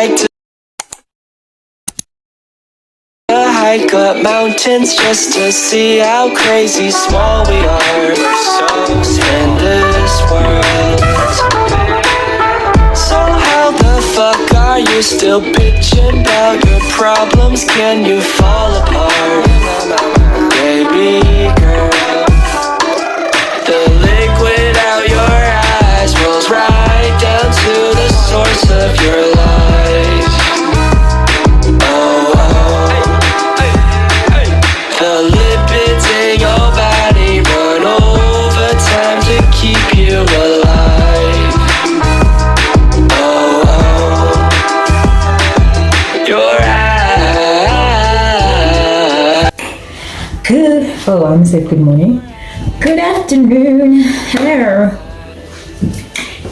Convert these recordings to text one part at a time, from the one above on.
like to hike up mountains just to see how crazy small we are. In this world, so how the fuck are you still bitching about your problems? Can you fall apart, baby girl? The liquid out your eyes rolls right down to the source of your life. Oh, oh. The lipids in your body run overtime to keep you alive. Oh, oh. Your eyes. Good. Oh, I'm gonna say good morning. Good afternoon. Hello.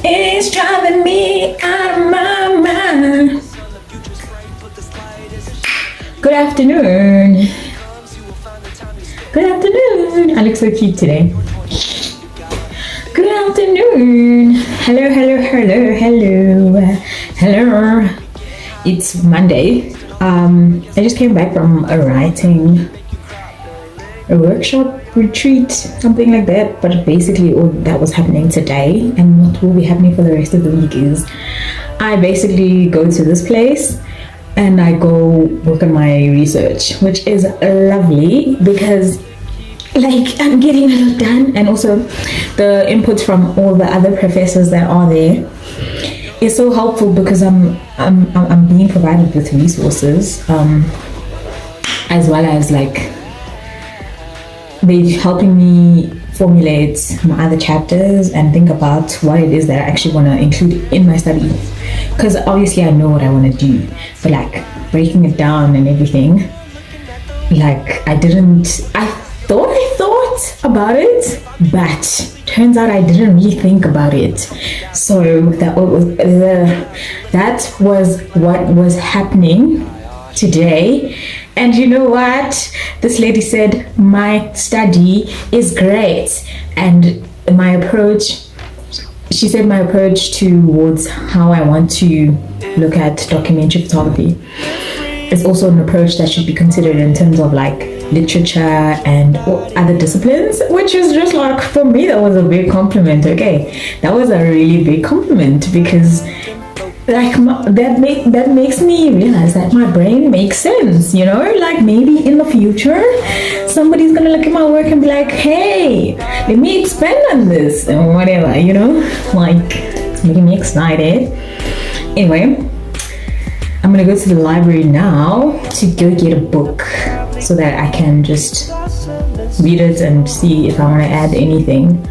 It's driving me out of my mind. Good afternoon. Good afternoon. I look so cute today. Good afternoon. Hello, hello, hello, hello. Hello. It's Monday. I just came back from a workshop, retreat, something like that, but basically all that was happening today, and what will be happening for the rest of the week is I basically go to this place and I go work on my research, which is lovely because like I'm getting it done, and also the input from all the other professors that are there is so helpful because I'm being provided with resources, as well as like they're helping me formulate my other chapters and think about what it is that I actually want to include in my study, because obviously I know what I want to do, but like breaking it down and everything, like I thought about it, but turns out I didn't really think about it. So that was what was happening today. And you know what? This lady said my study is great, and my approach, she said my approach towards how I want to look at documentary photography is also an approach that should be considered in terms of like literature and other disciplines, which is just like, for me, that was a big compliment. Okay, that was a really big compliment, because like that makes me realize that my brain makes sense, you know, like maybe in the future somebody's gonna look at my work and be like, hey, let me expand on this and whatever, you know, like it's making me excited. Anyway, I'm gonna go to the library now to go get a book so that I can just read it and see if I want to add anything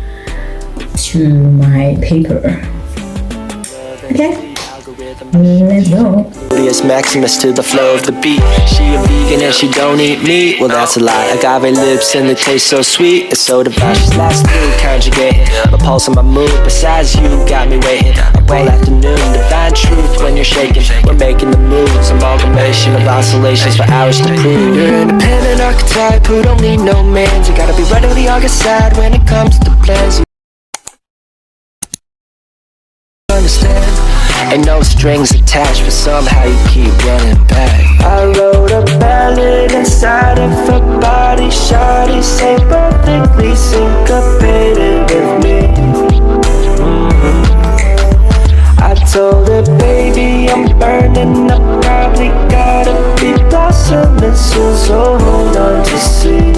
to my paper. Okay, let's go. Maximus to the flow of the beat. She a vegan and she don't eat meat. Well, that's a lie. Agave lips and they taste so sweet. It's so divine. She's last through conjugating my pulse and my mood. Besides, you got me waiting all afternoon. Divine truth when you're shaking. We're making the moves. Amalgamation of oscillations for hours to prove. You're an independent archetype who don't need no man. You gotta be right on the August side when it comes to plans. Understand? Ain't no strings attached, but somehow you keep running back. I wrote a ballad inside of her body. Shawty say perfectly syncopated with me. I told her, baby, I'm burning up. Probably gotta be blossoming soon, so hold on to see.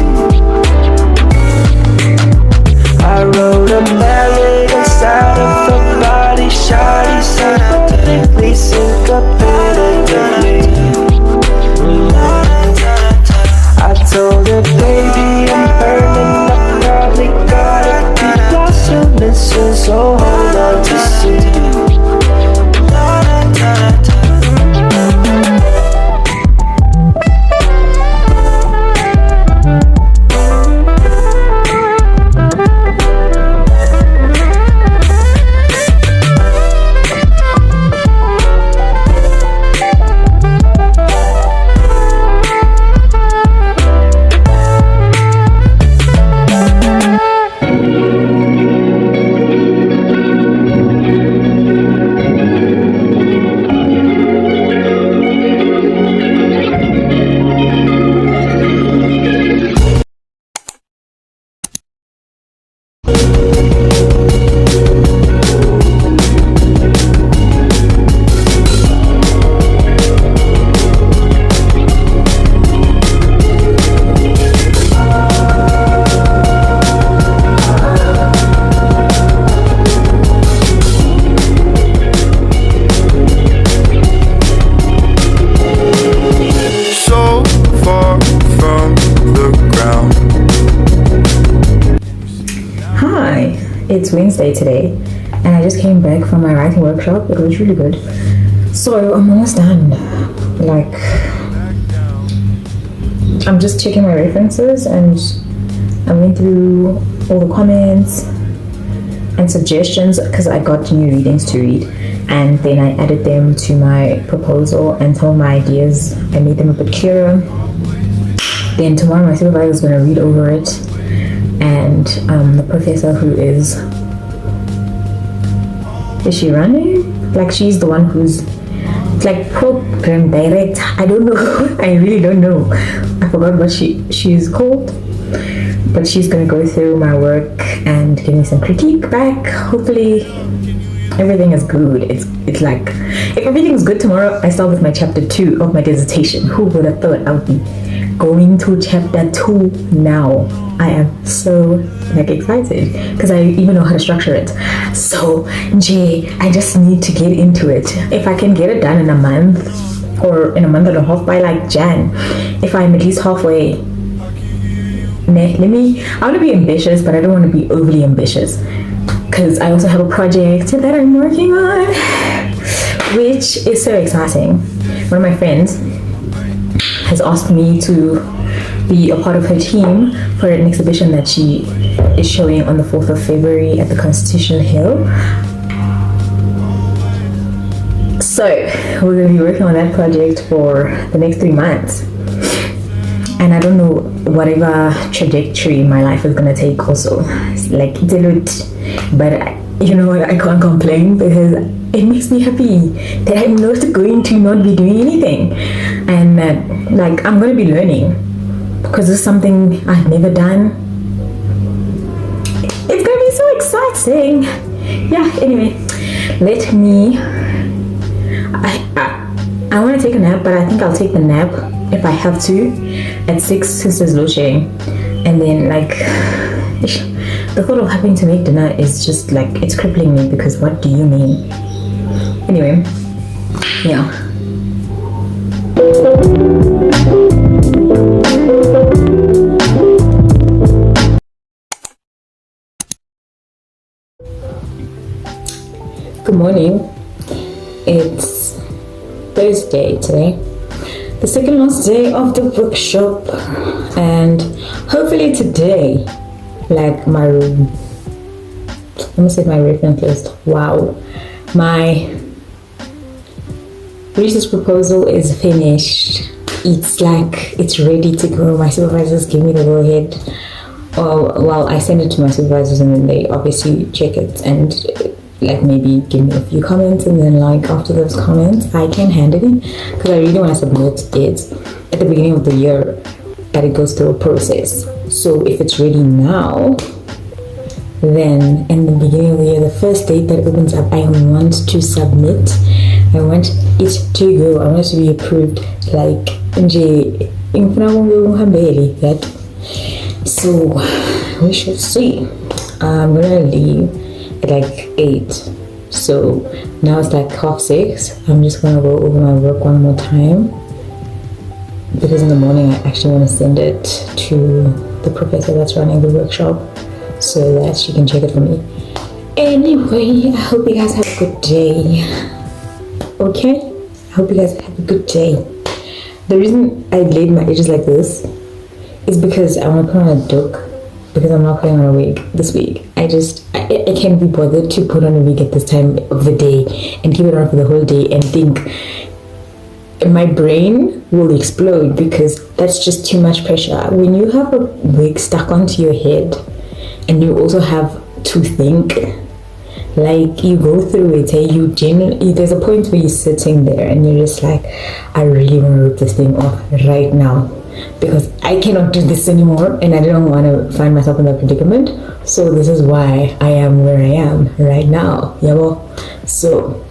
I wrote a ballad inside of her body. Shawty say perfectly syncopated with me. I told her, baby, I'm burning up. Probably gotta be blossoming soon, so hold on to see. It's Wednesday today, and I just came back from my writing workshop. It was really good. So I'm almost done. Like, I'm just checking my references, and I went through all the comments and suggestions because I got new readings to read, and then I added them to my proposal, and some of my ideas I made them a bit clearer. Then tomorrow my supervisor is going to read over it, and the professor who is she running? Like, she's the one who's like program director. I don't know. I really don't know. I forgot what she's called, but she's gonna go through my work and give me some critique back. Hopefully everything is good. It's like, if everything is good tomorrow, I start with my chapter 2 of my dissertation. Who would have thought I would be going to chapter 2 now? I am so like excited because I even know how to structure it. So I just need to get into it. If I can get it done in a month or in a month and a half, by like Jan, if I'm at least halfway, I want to be ambitious, but I don't want to be overly ambitious, because I also have a project that I'm working on, which is so exciting. One of my friends has asked me to be a part of her team for an exhibition that she is showing on the 4th of February at the Constitution Hill. So we're going to be working on that project for the next 3 months. And I don't know whatever trajectory my life is going to take also. It's like, but you know what, I can't complain because it makes me happy that I'm not going to not be doing anything. And like, I'm going to be learning, because it's something I've never done. It's gonna be so exciting. Yeah, anyway, I want to take a nap, but I think I'll take the nap if I have to at 6 since there's load shedding. And then like, the thought of having to make dinner is just like, it's crippling me, because what do you mean? Anyway, yeah. Good morning. It's Thursday today, the second last day of the workshop, and hopefully today, like my reference list. Wow, my research proposal is finished. It's like, it's ready to go. My supervisors give me the go ahead. Well, I send it to my supervisors, and then they obviously check it and like maybe give me a few comments, and then like after those comments I can hand it in, because I really want to submit it at the beginning of the year, that it goes through a process. So if it's ready now, then in the beginning of the year, the first date that opens up, I want to submit. I want it to go. I want it to be approved. Like, that. So we shall see. I'm gonna leave at like 8. So now it's like 6:30. I'm just gonna go over my work one more time, because in the morning I actually want to send it to the professor that's running the workshop, so that she can check it for me. Anyway, I hope you guys have a good day. Okay? I hope you guys have a good day. The reason I laid my edges like this is because I want to put on a duck, because I'm not putting on a wig this week. I can't be bothered to put on a wig at this time of the day and keep it on for the whole day and think my brain will explode, because that's just too much pressure. When you have a wig stuck onto your head and you also have to think, like, you go through it, there's a point where you're sitting there and you're just like, I really want to rip this thing off right now, because I cannot do this anymore, and I don't want to find myself in that predicament. So this is why I am where I am right now. Yeah, so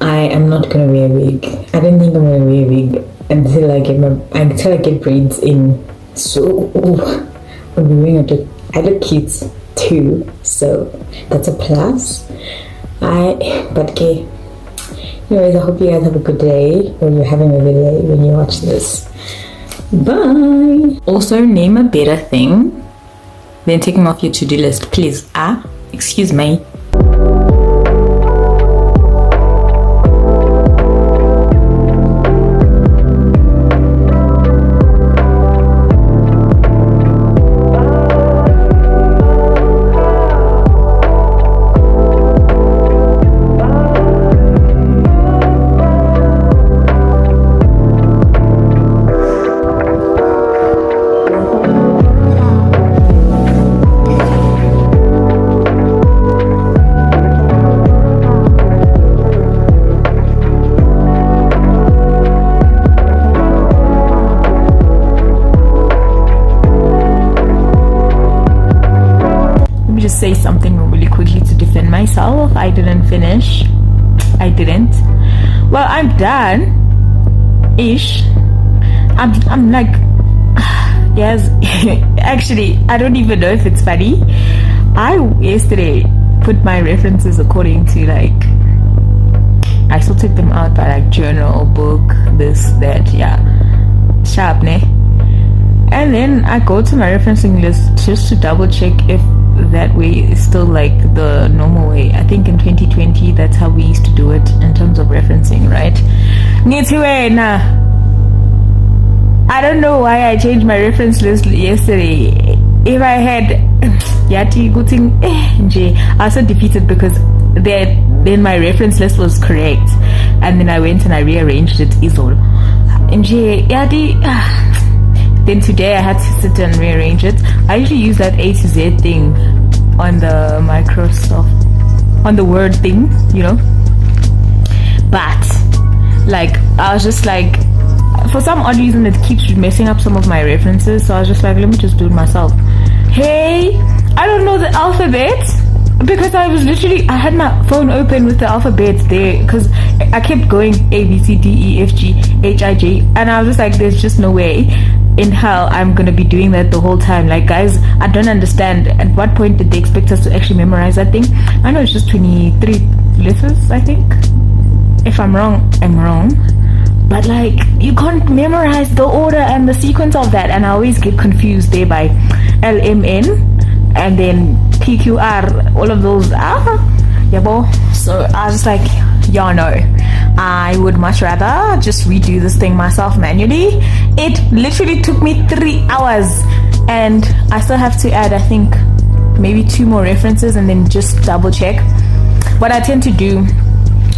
I am not gonna wear a wig. I don't think I'm gonna wear a wig until I get braids in. So I'll be wearing I look cute too, so that's a plus. Okay. Anyways, I hope you guys have a good day, or you're having a good day when you watch this. Bye. Also, name a better thing then taking off your to-do list, please. Excuse me. Say something really quickly to defend myself. I didn't finish. Well, I'm done ish. I'm like yes. Actually, I don't even know if it's funny. I yesterday put my references according to like, I sorted them out by like journal, book, this, that, yeah, sharp ne. And then I go to my referencing list just to double check if that way is still like the normal way. I think in 2020 that's how we used to do it in terms of referencing, right? I don't know why I changed my reference list yesterday. If I had Yati good thing, I was so defeated because then my reference list was correct, and then I went and I rearranged it. Then today I had to sit and rearrange it. I usually use that A to Z thing on the Microsoft, on the Word thing, you know. But like I was just like, for some odd reason it keeps messing up some of my references, so I was just like, let me just do it myself. Hey, I don't know the alphabet because I had my phone open with the alphabet there because I kept going A B C D E F G H I J, and I was just like, there's just no way in hell I'm gonna be doing that the whole time. Like, guys, I don't understand at what point did they expect us to actually memorize that thing. I know it's just 23 letters, I think. If I'm wrong, I'm wrong, but like, you can't memorize the order and the sequence of that, and I always get confused there by LMN and then PQR, all of those. So I was just like, yeah, no, I would much rather just redo this thing myself manually. It literally took me 3 hours, and I still have to add, I think, maybe 2 more references and then just double check. What I tend to do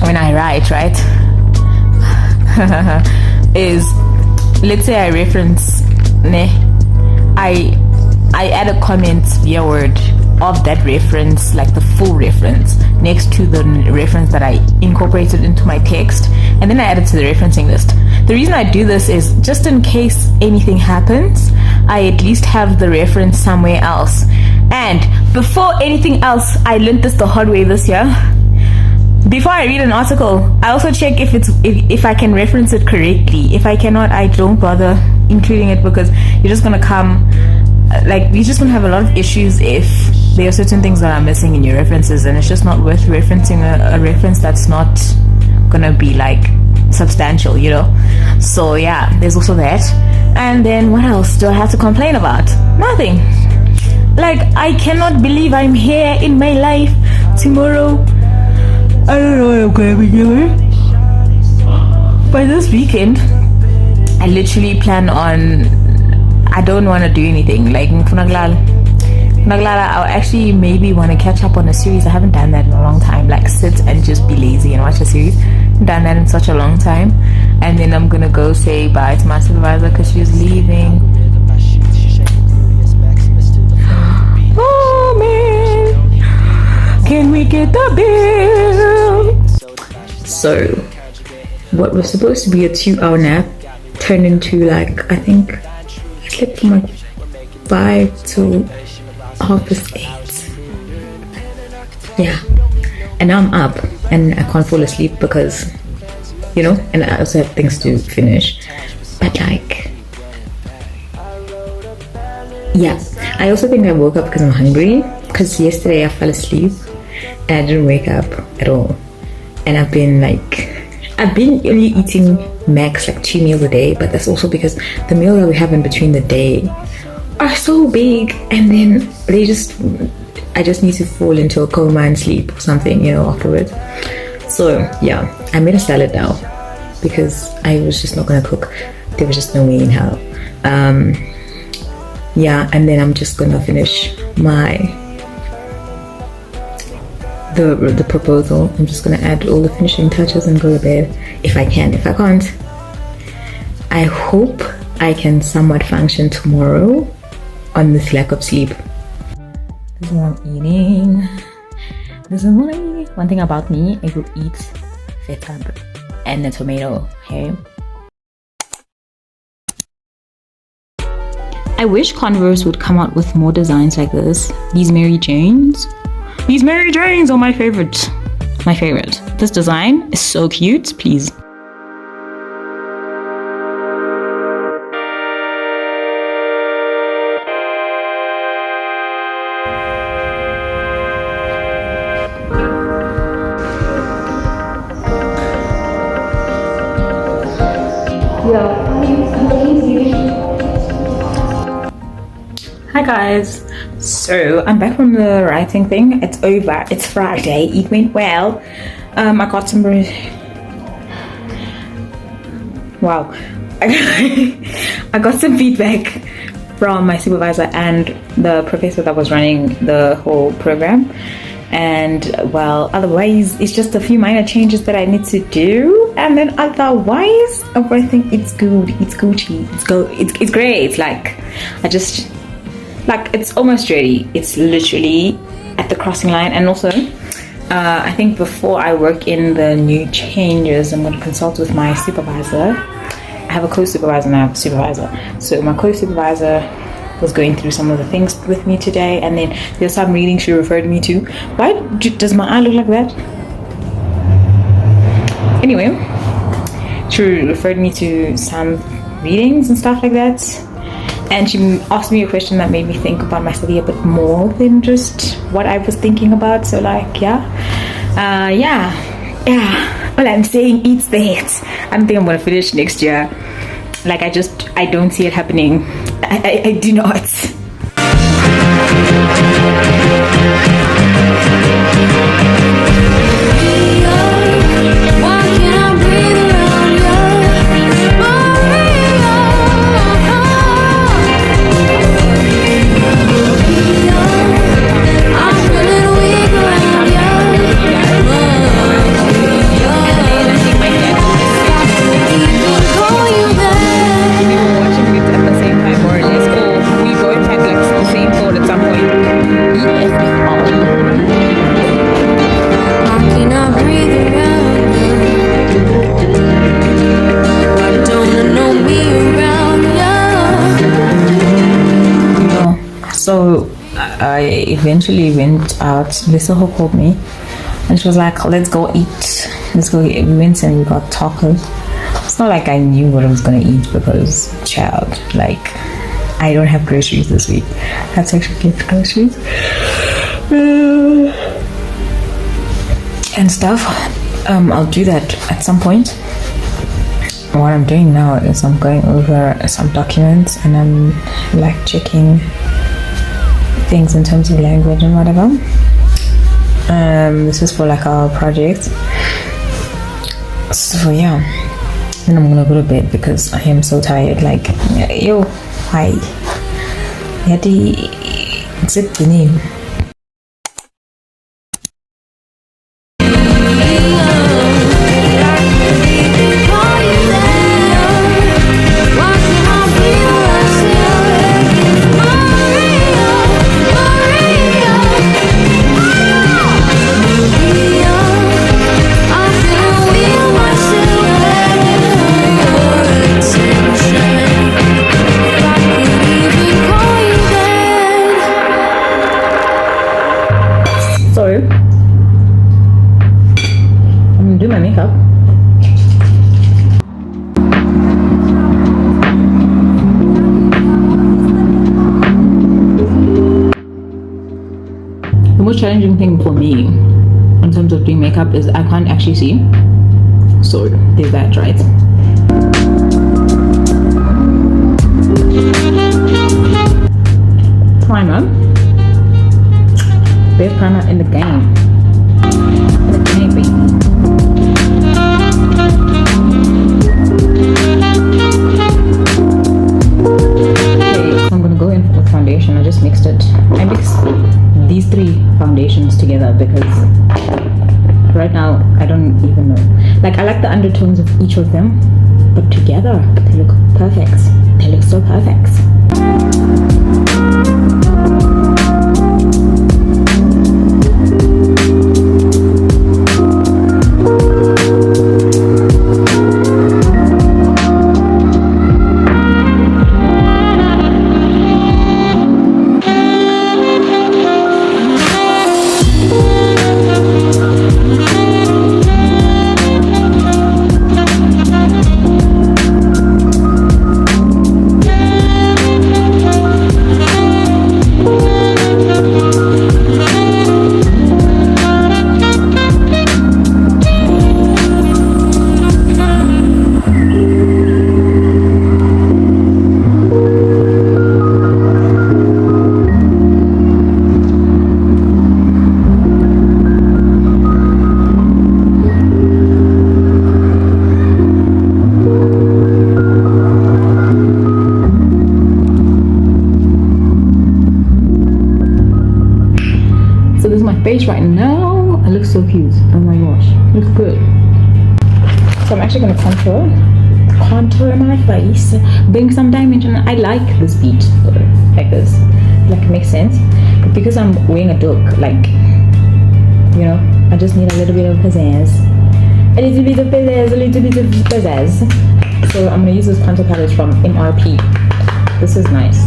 when I write, right, is, let's say I reference, I add a comment via Word of that reference, like the full reference, next to the reference that I incorporated into my text, and then I add it to the referencing list. The reason I do this is just in case anything happens, I at least have the reference somewhere else. And before anything else, I learned this the hard way this year. Before I read an article, I also check if I can reference it correctly. If I cannot, I don't bother including it, because you're just gonna you're just gonna have a lot of issues if there are certain things that are missing in your references, and it's just not worth referencing a reference that's not gonna be like substantial, you know. So yeah, there's also that. And then what else do I have to complain about? Nothing. Like, I cannot believe I'm here in my life. Tomorrow, I don't know what I'm gonna be doing. But this weekend, I literally plan on, I don't want to do anything. Like, I'll actually maybe want to catch up on a series. I haven't done that in a long time. Like, sit and just be lazy and watch a series. I haven't done that in such a long time. And then I'm gonna go say bye to my supervisor because she's leaving. Oh man, can we get the bill? So, what was supposed to be a 2-hour nap turned into, like, I think I slept from like 5 to 8:30. Yeah, and now I'm up and I can't fall asleep because, you know, and I also have things to finish. But like, yeah, I also think I woke up because I'm hungry, because yesterday I fell asleep and I didn't wake up at all. And I've been only eating max like 2 meals a day, but that's also because the meals that we have in between the day are so big, and then I just need to fall into a coma and sleep or something, afterwards. So yeah, I made a salad now because I was just not gonna cook. There was just no way in hell. Yeah, and then I'm just gonna finish the proposal. I'm just gonna add all the finishing touches and go to bed if I can. If I can't, I hope I can somewhat function tomorrow on this lack of sleep. This is what I'm eating. One thing about me, I will eat feta and a tomato. Okay. I wish Converse would come out with more designs like this. These Mary Janes are my favorite. This design is so cute. Please. Hi guys, so I'm back from the writing thing. It's over. It's Friday. It went well. I got some I got some feedback from my supervisor and the professor that was running the whole program, and well, otherwise it's just a few minor changes that I need to do, and then otherwise everything it's good. It's Gucci. It's great. It's like it's almost ready. It's literally at the crossing line. And also I think before I work in the new changes, I'm going to consult with my supervisor. I have a co-supervisor and I have a supervisor. So my co-supervisor was going through some of the things with me today, and then there's some reading she referred me to. Why does my eye look like that? Anyway, she referred me to some readings and stuff like that. And she asked me a question that made me think about my study a bit more than just what I was thinking about. So yeah. Well, I'm saying it's the hit. I don't think I'm gonna finish next year. I don't see it happening. I do not. So I eventually went out. Lisa called me and she was like, let's go eat. We went and we got tacos. It's not like I knew what I was gonna eat because I don't have groceries this week. I have to actually get groceries and stuff. I'll do that at some point. What I'm doing now is I'm going over some documents and I'm checking things in terms of language and whatever. This is for our project. So yeah, then I'm gonna go to bed because I am so tired. Hi Yadi, zip the name. The most challenging thing for me in terms of doing makeup is I can't actually see. So there's that, right? primer. Best primer in the game. In the game, baby. Okay, so I'm gonna go in with foundation. I just mixed it. I mixed these 3 foundations together because right now I don't even know. Like, I like the undertones of each of them, but together they look perfect. They look so perfect. Face right now. I look so cute. Oh my gosh, looks good. So I'm actually gonna contour my face, bring some dimension. I like this beat like this, like it makes sense. But because I'm wearing a duck, like, you know, I just need a little bit of pizzazz, a little bit of pizzazz, a little bit of pizzazz. So I'm gonna use this contour palette from MRP. This is nice.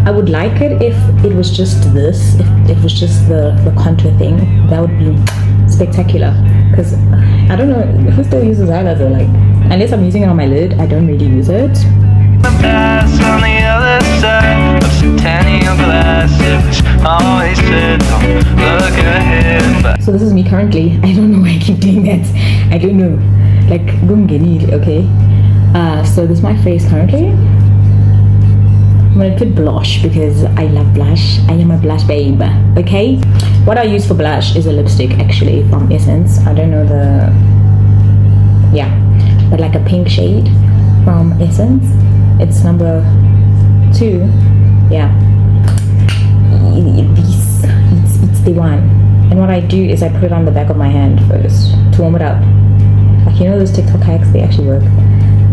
I would like it if it was just this, if it was just the contour thing. That would be spectacular. Because I don't know who still uses highlighter. Like, unless I'm using it on my lid, I don't really use it. On the other side of centennial glass, it was always said, don't look ahead. So this is me currently. I don't know why I keep doing that. I don't know. Like, okay. So this is my face currently. I'm gonna put blush because I love blush. I am a blush babe, okay? What I use for blush is a lipstick actually from Essence. I don't know but like a pink shade from Essence. It's number 2. Yeah. It's the one. And what I do is I put it on the back of my hand first to warm it up. Like, you know those TikTok hacks, they actually work.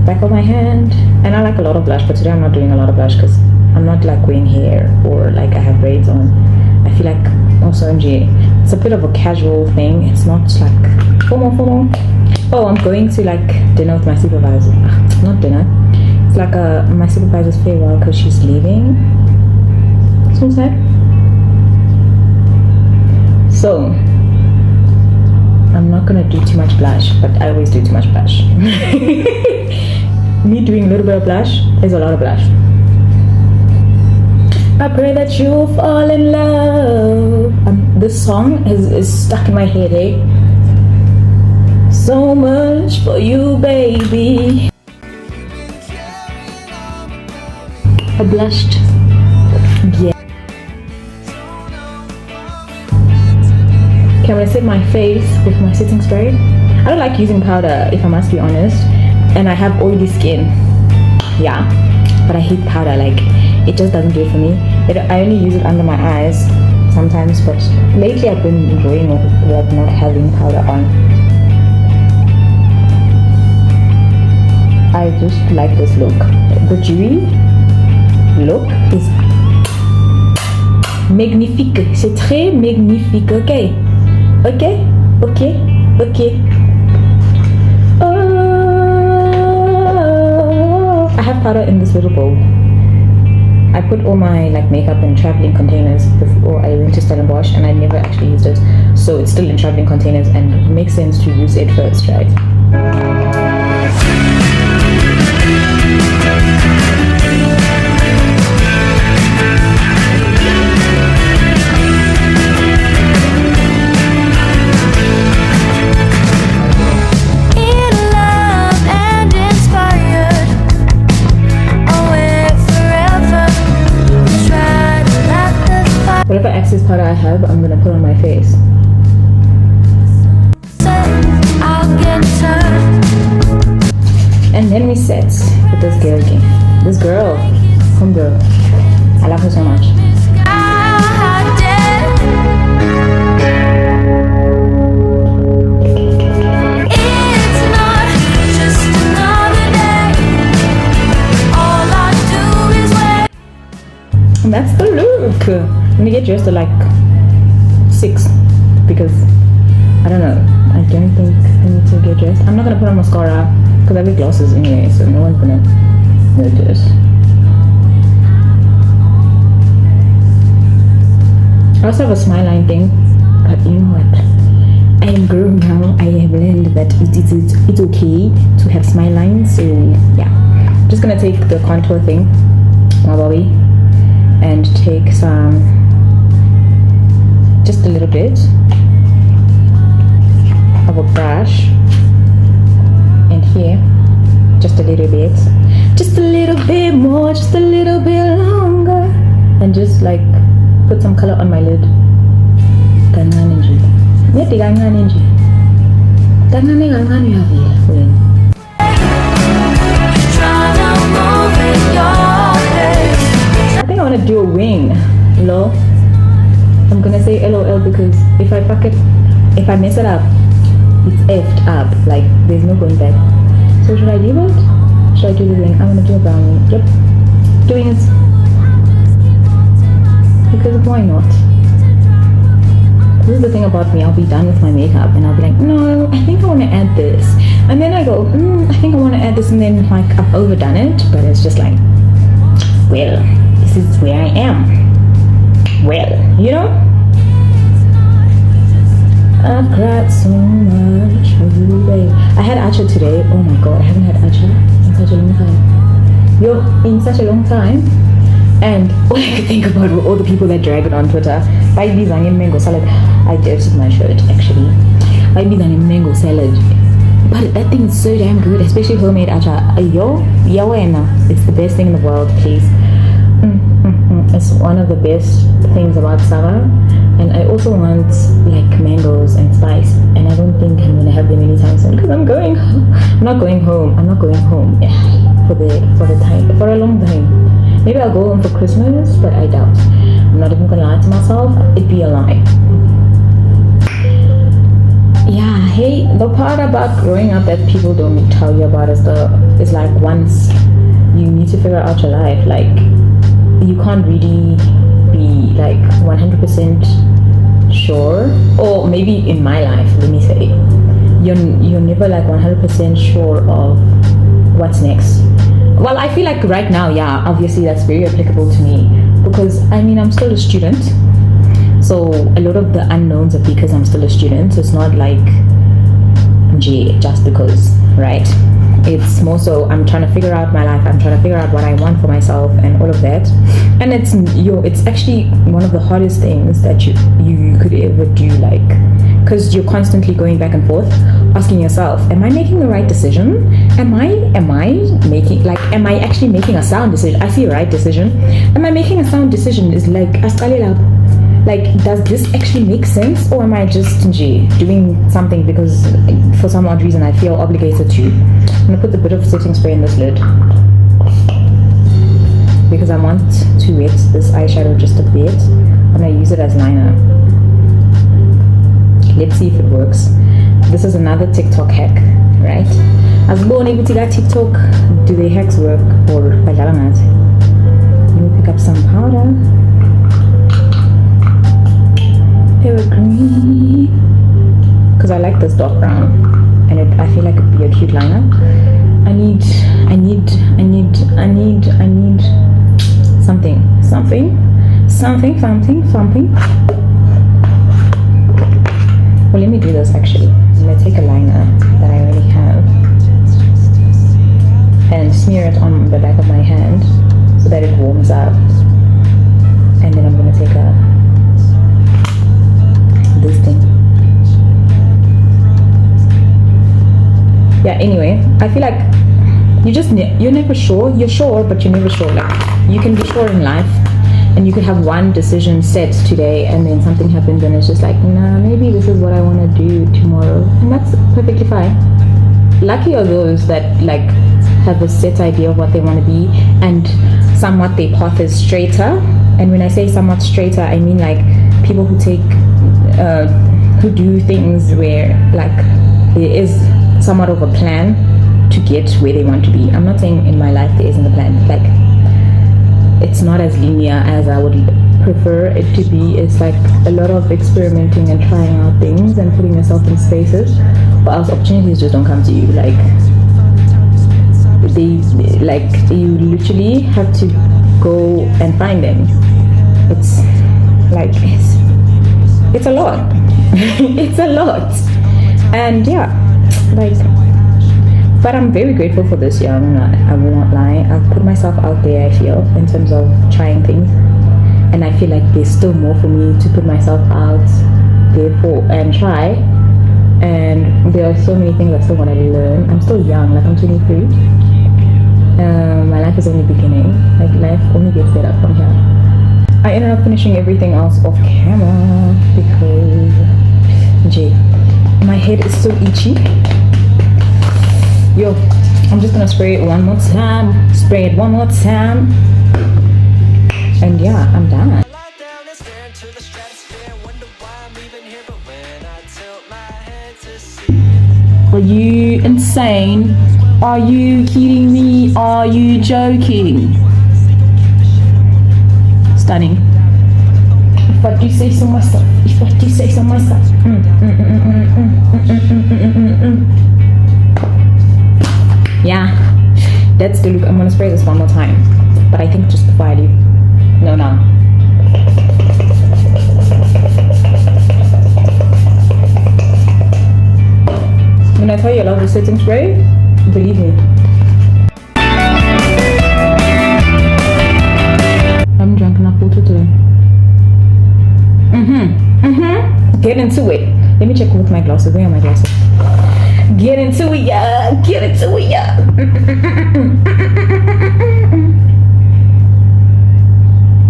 Back of my hand. And I like a lot of blush, but today I'm not doing a lot of blush because I'm not like wearing hair or like I have braids on. I feel like also it's a bit of a casual thing. It's not like formal. Oh, I'm going to like dinner with my supervisor. Not dinner. It's like my supervisor's farewell because she's leaving. So sad. So I'm not gonna do too much blush, but I always do too much blush. Me doing a little bit of blush is a lot of blush. I pray that you'll fall in love. This song is stuck in my head, eh? So much for you, baby. I blushed. Yeah. Okay, I'm gonna set my face with my setting spray. I don't like using powder, if I must be honest. And I have oily skin. Yeah. But I hate powder, like, it just doesn't do it for me. I only use it under my eyes sometimes, but lately I've been enjoying it with not having powder on. I just like this look. The dewy look is magnifique. C'est très magnifique. Okay. I have powder in this little bowl. I put all my like makeup in traveling containers before I went to Stellenbosch, and I never actually used it, so it's still in traveling containers, and it makes sense to use it first, right? Try Whatever excess powder I have, I'm gonna put on my face. And then we set with this girl again. This girl, homegirl. I love her so much. And that's the look. I'm gonna get dressed at like 6 because I don't know. I don't think I need to get dressed. I'm not gonna put on mascara because I wear glasses anyway, so no one's gonna notice. I also have a smile line thing, but you know what? I am grown now. I have learned that it's okay to have smile lines. So yeah, I'm just gonna take the contour thing, my bobby, and take some, just a little bit of a brush, and here, just a little bit more, just a little bit longer, and just like put some color on my lid. Kancane nje. Yeti kancane nje. Kancane uyavela wena. I think I want to do a wing. Lol. I'm gonna say LOL because if I if I mess it up, it's effed up. Like there's no going back. So should I leave it? Should I do the wing? I'm gonna do a brown wing. Yep. Doing it. Because why not? This is the thing about me. I'll be done with my makeup and I'll be like, no, I think I want to add this. And then I go, I think I want to add this, and then like I've overdone it. But it's just like, well, this is where I am. Well, you know? I've cried so much every day. I had acha today. Oh my god, I haven't had acha in such a long time. In such a long time. And all I could think about were all the people that drag it on Twitter. By bizarre mango salad. I dirtied my shirt actually. By bizarre mango salad. But that thing is so damn good, especially homemade acha. It's the best thing in the world, please. It's one of the best things about summer. And I also want like mangoes and spice, and I don't think I'm gonna have them anytime soon because I'm going home. I'm not going home for a long time. Maybe I'll go home for Christmas, but I doubt. I'm not even gonna lie to myself. It'd be a lie. Yeah, hey, the part about growing up that people don't tell you about is like once you need to figure out your life, like you can't really be like 100% sure, or maybe in my life, let me say, you're never like 100% sure of what's next. Well, I feel like right now, yeah, obviously that's very applicable to me because I mean I'm still a student, so a lot of the unknowns are because I'm still a student. So it's not like just because, right? It's more so I'm trying to figure out my life. I'm trying to figure out what I want for myself and all of that. And it's actually one of the hardest things that you could ever do, like, because you're constantly going back and forth, asking yourself, am I making the right decision? Am I actually making a sound decision? I see a right decision. Am I making a sound decision? Is like does this actually make sense, or am I just doing something because for some odd reason I feel obligated to? I'm gonna put a bit of setting spray in this lid because I want to wet this eyeshadow just a bit. I'm gonna use it as liner. Let's see if it works. This is another TikTok hack, right? As born able to get TikTok, do the hacks work or balanced? Let me pick up some powder. Green, because I like this dark brown, and I feel like it'd be a cute liner. I need something. Well, let me do this actually. I'm gonna take a liner that I already have and smear it on the back of my hand so that it warms up, and then I'm gonna take this thing. Yeah, anyway, I feel like you're never sure. You're sure, but you're never sure. Like, you can be sure in life, And you could have one decision set today and then something happens and it's just like, nah, maybe this is what I want to do tomorrow, and that's perfectly fine. Lucky are those that like have a set idea of what they want to be and somewhat their path is straighter. And when I say somewhat straighter, I mean like people who take who do things where like there is somewhat of a plan to get where they want to be. I'm not saying in my life there isn't a plan, like it's not as linear as I would prefer it to be. It's like a lot of experimenting and trying out things and putting yourself in spaces, but else opportunities just don't come to you. Like you literally have to go and find them. It's like it's a lot. It's a lot. And yeah, like, but I'm very grateful for this year. I will not lie. I've put myself out there, I feel, in terms of trying things, and I feel like there's still more for me to put myself out there for and try. And there are so many things I still want to learn. I'm still young, like I'm 23. My life is only beginning. Like life only gets better from here. I ended up finishing everything else off camera because my head is so itchy. Yo, I'm just gonna spray it one more time. Spray it one more time. And yeah, I'm done. Are you insane? Are you kidding me? Are you joking? Stunning. If I do say so myself. If I do say so myself. Yeah, that's the look. I'm gonna spray this one more time, but I think just before I leave. No. When I tell you I love the setting spray, believe me. I haven't drank enough water today. Get into it. Let me check with my glasses. Where are my glasses? Get into it, yeah. Get into it, yeah.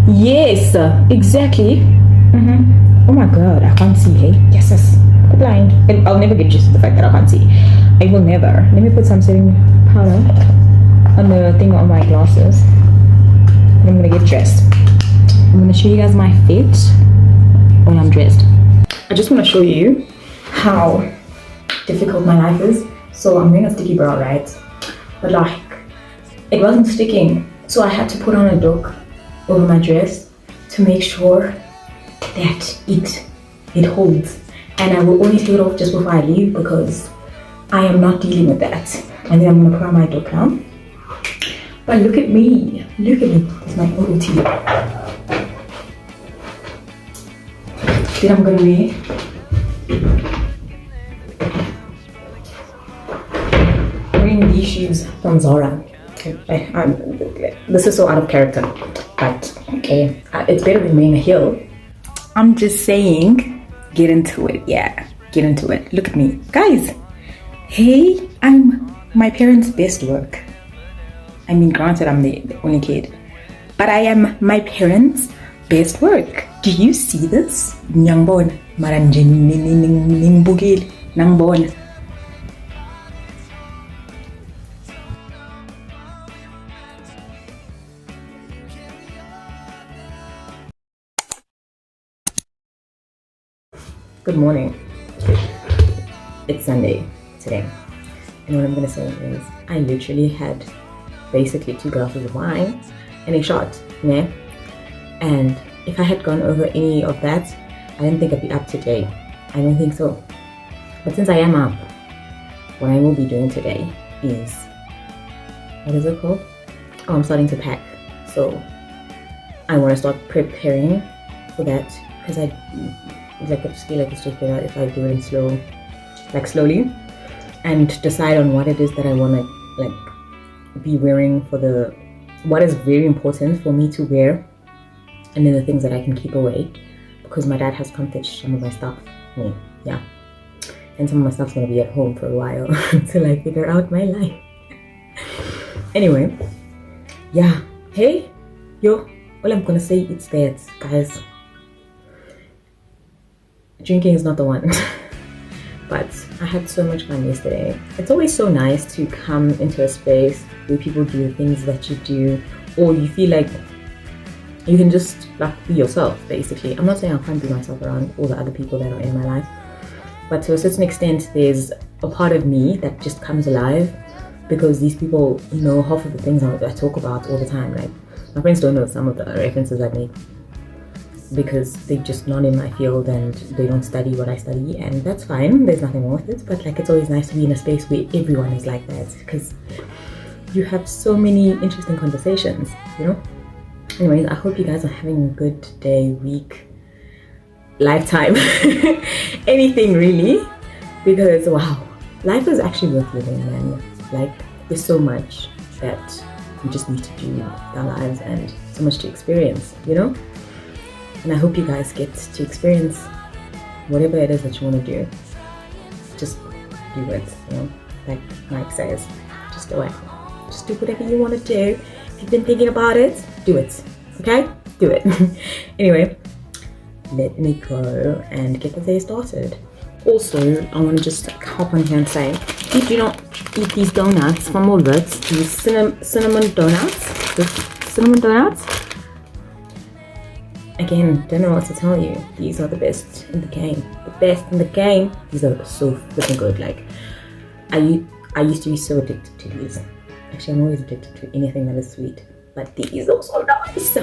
Yes, exactly. Oh my god, I can't see, hey? Yes. I'm blind. And I'll never get used to the fact that I can't see. I will never. Let me put some setting powder on the thing on my glasses. And I'm gonna get dressed. I'm gonna show you guys my fit when I'm dressed. I just want to show you how difficult my life is. So I'm wearing a sticky bra, right? But like, it wasn't sticking. So I had to put on a doek over my dress to make sure that it holds. And I will only take it off just before I leave because I am not dealing with that. And then I'm gonna put on my doek now. But look at me. Look at me. It's my OOT. Then I'm gonna wear these shoes from Zara. This is so out of character, but okay, it's better than wearing a heel. I'm just saying, get into it. Yeah, get into it. Look at me, guys. Hey, I'm my parents' best work. I mean, granted, I'm the only kid, but I am my parents' best work. Do you see this? Nyangbon, maranjin ningbugil, nangbon. Good morning. It's Sunday today, and what I'm gonna say is I literally had basically 2 glasses of wine and a shot, yeah. And if I had gone over any of that, I didn't think I'd be up today. I don't think so. But since I am up, what I will be doing today is, what is it called? Oh, I'm starting to pack. So I want to start preparing for that because I just feel like it's just better if I do it in slowly, and decide on what it is that I want to be wearing for what is very important for me to wear, and then the things that I can keep away because my dad has come fetch some of my stuff. Yeah, and some of my stuff's gonna be at home for a while until I figure out my life. Anyway, yeah. Hey, yo, Well, I'm gonna say it's that, guys. Drinking is not the one. But I had so much fun yesterday. It's always so nice to come into a space where people do the things that you do, or you feel like you can just like be yourself, basically. I'm not saying I can't be myself around all the other people that are in my life, but to a certain extent there's a part of me that just comes alive because these people know half of the things I talk about all the time. Like, my friends don't know some of the references I make because they're just not in my field and they don't study what I study, and that's fine, there's nothing wrong with it. But like, it's always nice to be in a space where everyone is like that, because you have so many interesting conversations, you know. Anyways, I hope you guys are having a good day, week, lifetime, anything really, because wow, life is actually worth living, man. Like, there's so much that we just need to do with our lives and so much to experience, you know. And I hope you guys get to experience whatever it is that you want to do. Just do it, you know. Like Mike says, just do it. Just do whatever you want to do. If you've been thinking about it, do it. Okay? Do it. Anyway, let me go and get the day started. Also, I want to just hop on here and say, if you do not eat these donuts from Woolworths, these cinnamon donuts, again, don't know what to tell you. These are the best in the game. The best in the game. These are so freaking good. Like, I used to be so addicted to these. Actually, I'm always addicted to anything that is sweet. But these are so nice.